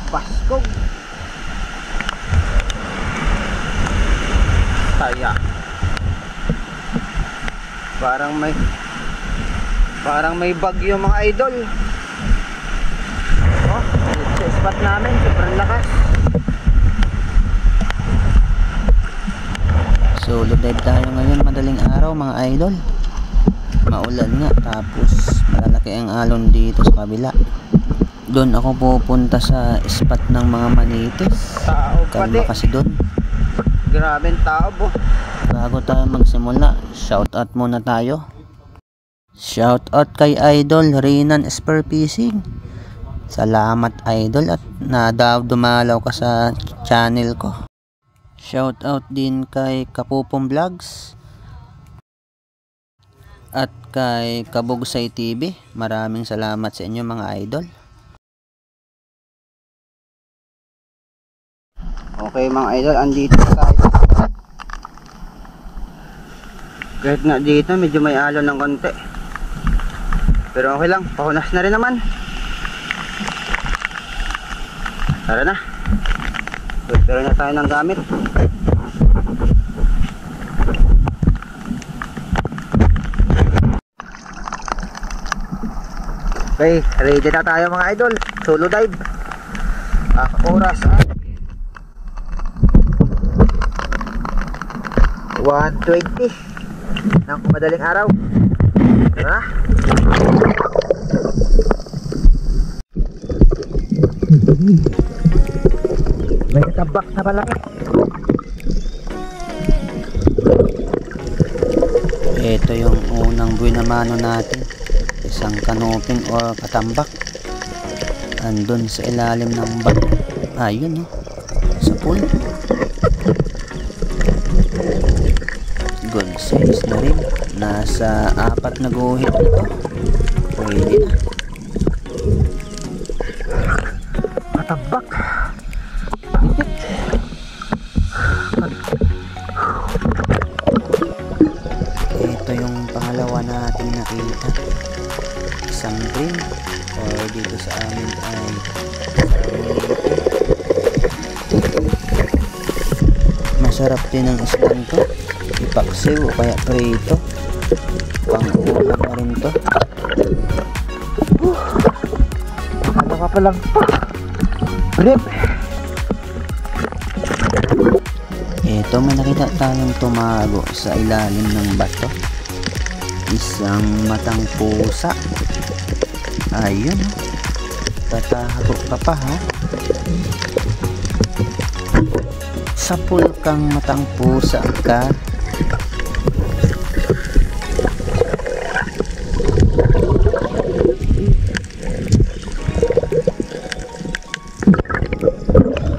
Paskog. Saya. Parang may bagyo mga idol. Oh, sa spot namin, sobrang lakas. Solo dive tayo ngayon, madaling araw mga idol. Maulan nga, tapos malalaki ang alon dito sa kabila. Doon ako pupunta sa spot ng mga manitis. Kalma kasi doon. Grabe ang tao po. Bago tayo magsimula, shoutout muna tayo. Shoutout kay Idol Renan Spear Fishing. Salamat idol at dumalaw ka sa channel ko. Shoutout din kay Kapupong Vlogs at kay Kabugsay TV. Maraming salamat sa inyo mga idol. Okay mga idol, andito tayo. Kahit nga dito medyo may alon ng konti, pero okay lang, pahunas na rin naman. Tara na, prepare na tayo ng gamit. Okay, ready na tayo mga idol. Solo dive. Oras 1:20 ng madaling araw. Tara. May tabak na pala. Ito yung unang buhay na mano natin. Isang kanoping o katambak. Andun sa ilalim ng bag. Ayun sa pool. Good size na rin. Nasa 4 na guhit na to. Pwede na. Katambak. Ito yung pangalawa nating nakita. Isang green or dito sa amin ay masarap din ang isdang to. Ipaksiw o kaya prito. Pang-ulam na rin to. Ano ka palang rip. Ito, may nakita tayong tumago sa ilalim ng bato. Isang matang pusa. Ayun, tatago ka pa ha. Sapul kang matang pusa ka.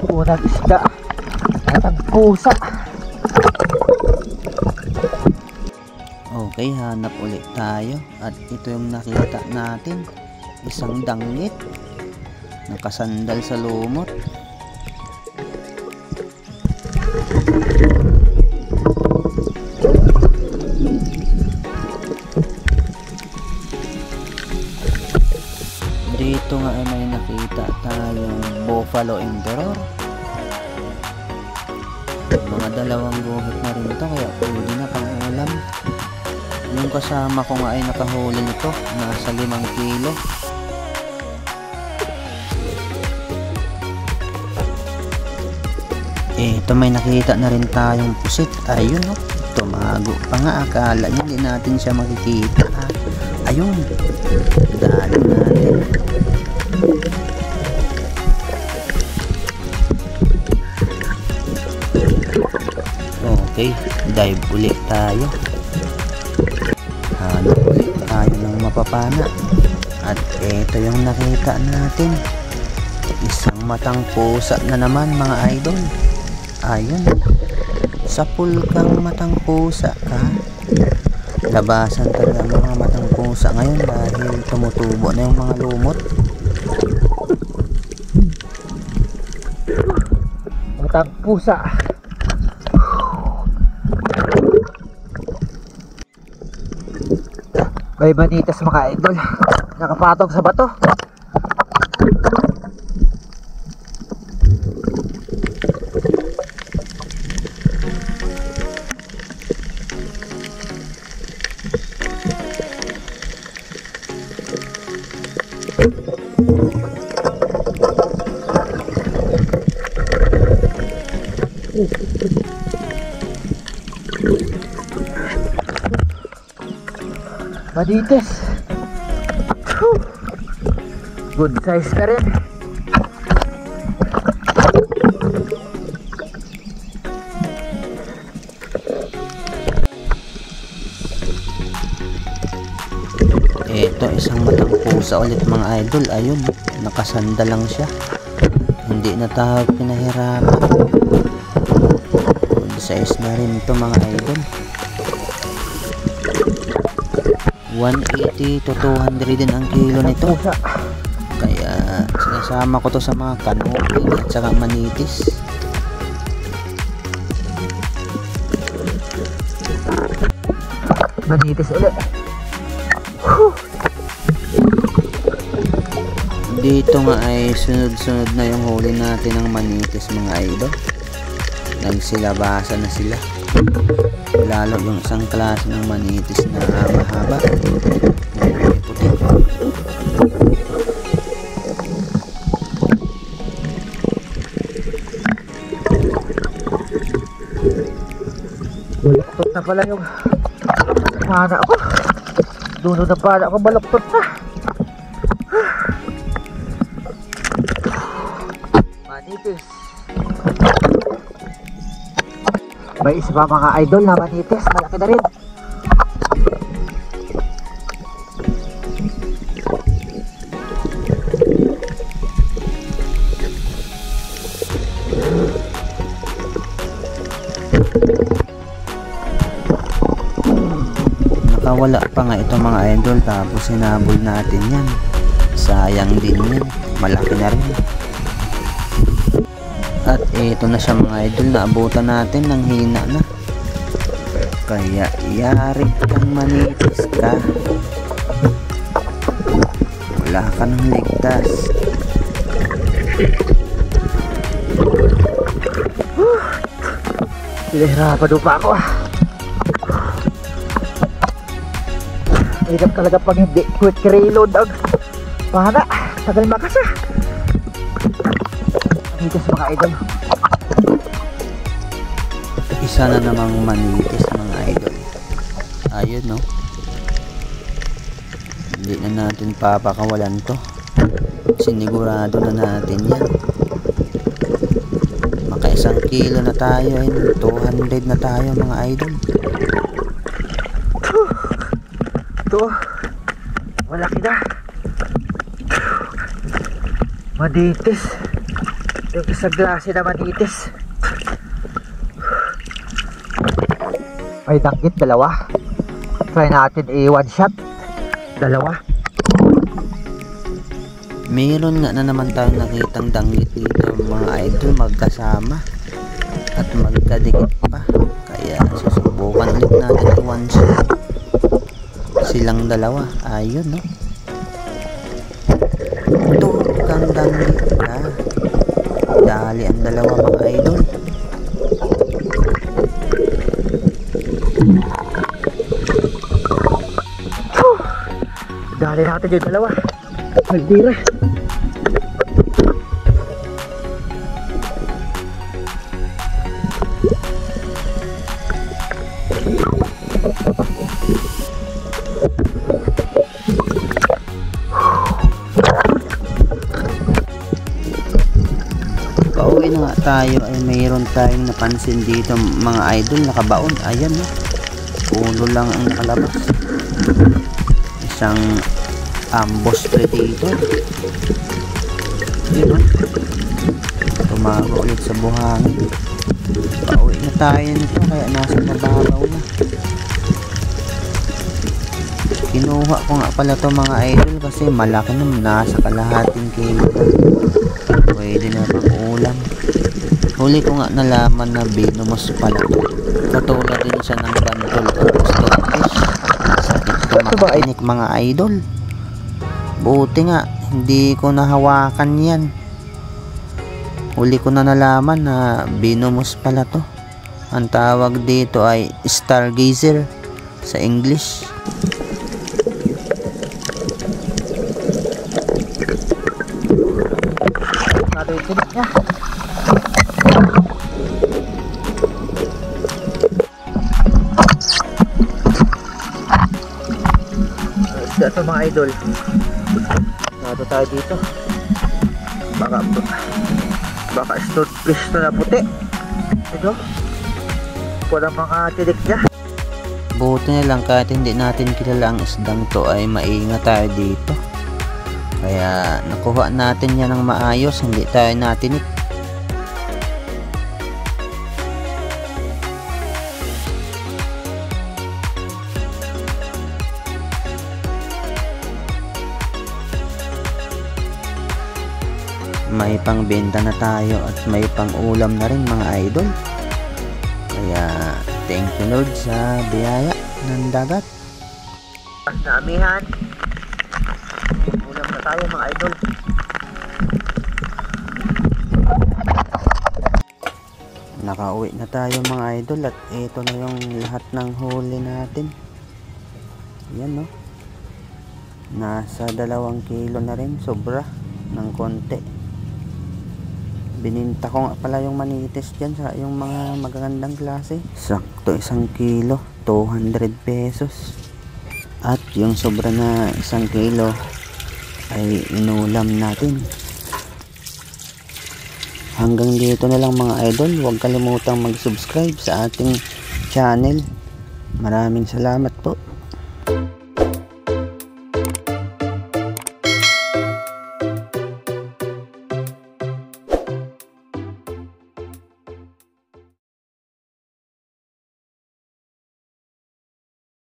Unang isda, matang pusa. Okay, hanap ulit tayo. At ito yung nakita natin. Isang dangit. Nakasandal sa lumot. Dito nga ay may nakita tayong buffalo emperor. Mga 2 guhit na rin ito, kaya pwede na pang ulam. Yung kasama ko nga ay nakahuli nito, nasa 5 kilo. Ito, may nakita na rin tayong pusit. Ayun tumago pa nga. Akala niya hindi natin siya makikita. Ayun, dali natin. Okay, dive ulit tayo. Hanap ulit tayo ng mapapana. At ito yung nakita natin. Isang matang pusa na naman mga idol. Ayun, sapul kang matang pusa ka. Labasan talaga ang mga matang pusa ngayon dahil tumutubo na yung mga lumot. Matang pusa. May manitas mga idol, nakapatong sa bato. Manitis. Good size ka rin. Ito, isang matang pusa ulit mga idol. Ayun, nakasanda lang siya. Hindi na tayo pinahirapan. Good size na rin ito mga idol. 180 to 200 din ang kilo nito. Kaya sinasama ko to sa mga canopy at saka manitis. Manitis ulit. Dito nga ay sunod-sunod na yung huli natin ng manitis mga idol. Nagsilabasan na sila. Lalo yung isang klase ng manitis na mahaba. Puti. Baluktot na pala yung pana ko. Duno na pana ko, baluktot na. Manitis. May isa pa mga idol na manitis, malaki na rin. Nakawala pa nga ito mga idol, tapos sinabol natin yan. Sayang din yan, malaki na rin. At ito na siya mga idol, naabutan natin ng hina na. Kaya yari kang manitis ka. Wala ka nang ligtas. Pinahirapan pa ako. Hirap talaga pag hindi quick reload ang pana. Tagal makasa. Manitis mga idol. Isa na namang manitis mga idol. Ayun no. Hindi na natin papakawalan to. Sinigurado na natin yan. Maka 1 kilo na tayo. 200 na tayo mga idol. Ito, malaki na. Manitis. Yung isang klase na manitis. May danggit, dalawa. Try natin one shot. Dalawa. Meron nga na naman tayong nakitang danggit dito mga idol, magkasama at magkadikit pa. Kaya susubukan ulit natin one shot. Silang dalawa, ayun no. Kang danggit na. Dali ang dalawa mga idol. Dali natin yung dalawa. Magdira. Pauwi na nga tayo ay mayroon tayong napansin dito mga idol, nakabaon. Ayan no. Ulo lang ang nakalabas. Isang ambush predator. Yun no. Tumago ulit sa buhangin. Pauwi na tayo nito kaya nasa mababaw na. Kinuha ko nga pala to mga idol kasi malaki na, nasa kalahating kilo. Pwede na pang ulam. Huli ko nga nalaman na venomous pala to. Katulad din siya ng gantol o stonefish. Sakit to makainik mga idol. Buti nga hindi ko nahawakan yan. Huli ko na nalaman na venomous pala to. Ang tawag dito ay stargazer sa English. Tinik niya. ito mga idol. Nato tayo dito. Baka stonefish to na puti. Ito. Walang mga tinik niya. Buti na lang kahit hindi natin kilala ang isdang to ay maingat tayo dito. Kaya nakuha natin yan ng maayos, hindi tayo natinik. May pangbenta na tayo at may pang ulam na rin mga idol. Kaya thank you Lord sa biyaya ng dagat. Pas na amihan. Ulam na tayo mga idol. Nakauwi na tayo mga idol at ito na yung lahat ng huli natin. Yan no. Nasa 2 kilo na rin, sobra ng konti. Bininta ko nga pala yung manitis dyan sa yung mga magagandang klase. Sakto 1 kilo, 200 pesos. At yung sobra na 1 kilo ay inulam natin. Hanggang dito na lang mga idol. Huwag kalimutang mag-subscribe sa ating channel. Maraming salamat po.